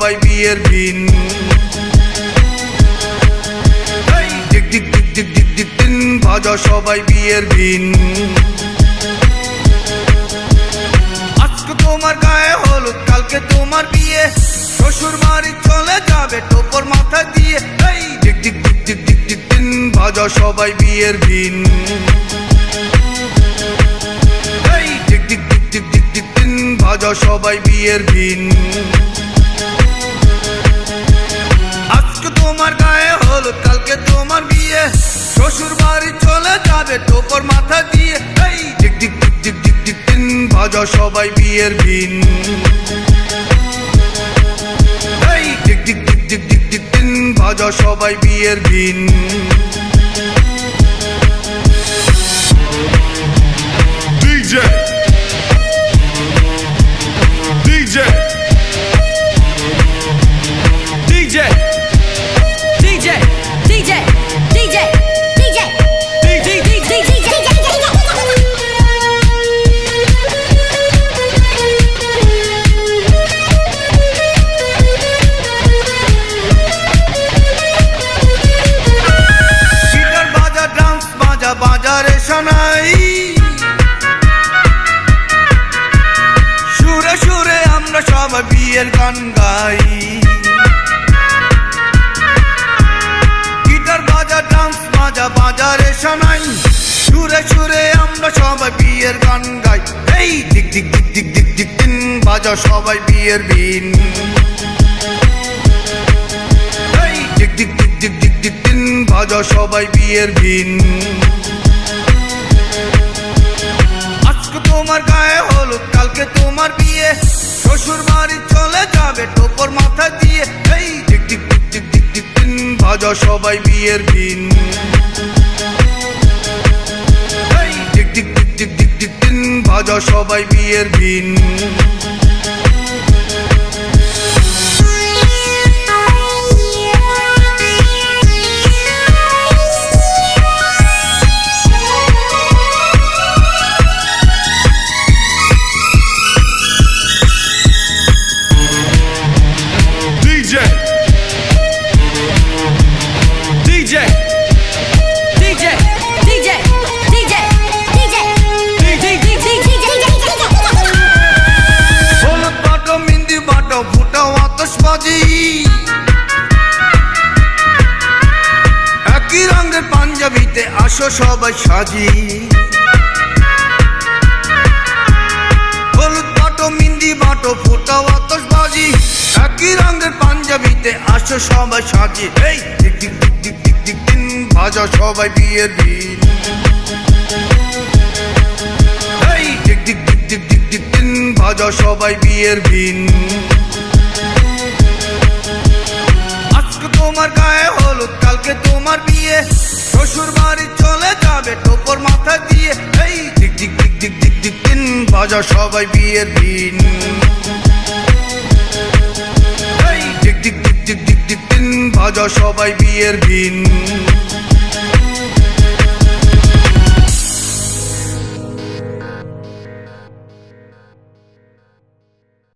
সবাই বিয়ের ভিন টিক টিক টিক টিক টিক টিক টিন বাজা সবাই বিয়ের ভিন আজকে তোমার গায়ে হলুদ কালকে তোমার বিয়ে শ্বশুর বাড়ি চলে যাবে টোপর মাথা দিয়ে টিক টিক টিক টিক টিক টিক টিন বাজা সবাই বিয়ের ভিন টিক টিক টিক টিক টিক টিক টিন বাজা সবাই বিয়ের ভিন আজকে তোমার গায়ে হলুদ কালকে তোমার বিয়ে শ্বশুর বাড়ি চলে যাবে টোপর মাথা দিয়ে টিক টিক টিক টিক টিক টিক টিন বাজা সবাই বিয়ের ভিন টিক টিক টিক টিক টিক টিক টিন বাজা সবাই বিয়ের ভিন DJ DJ DJ DJ DJ DJ DJ guitar বাজা ড্রামস বাজা বাজারে শোনাই সুরে সুরে আমরা সবাই বিয়ের গান গাই গিটার বাজা ড্রামস বাজা বাজারে শোনাই সুরে সুরে আমরা সবাই বিয়ের গান গাই টিক টিক টিক টিক টিক টিক টিন বাজা সবাই বিয়ের ভিন টিক টিক টিক টিক টিক টিক টিন বাজা সবাই বিয়ের ভিন আজকে তোমার গায়ে হলুদ কালকে তোমার বিয়ে শ্বশুর বাড়ি চলে যাবে টোপর মাথা দিয়ে টিক টিক টিক টিক টিক টিক টিন বাজা সবাই বিয়ের ভিন টিক টিক টিক টিক টিক টিক টিন বাজা সবাই বিয়ের ভিন DJ DJ DJ DJ DJ হলুদ বাটো মেহেন্দি বাটো ফুটাও আতশবাজি একই রঙের পাঞ্জাবিতে আসো সবাই সাজি হলুদ বাটো মেহেন্দি বাটো ফুটাও আতশবাজি একই রঙের পাঞ্জাবিতে আসো সবাই সাজি টিক টিক টিক টিক টিক টিক টিন বাজা সবাই বিয়ের ভিন টিক টিক টিক টিক টিক টিক টিন বাজা সবাই বিয়ের ভিন আজকে তোমার গায়ে হলুদ কালকে তোমার বিয়ে শ্বশুর বাড়ি চলে যাবে টোপর মাথা দিয়ে টিক টিক টিক টিক টিক টিক টিন বাজা সবাই বিয়ের ভিন টিক টিক টিক টিক টিক টিক টিন বাজা সবাই বিয়ের ভিন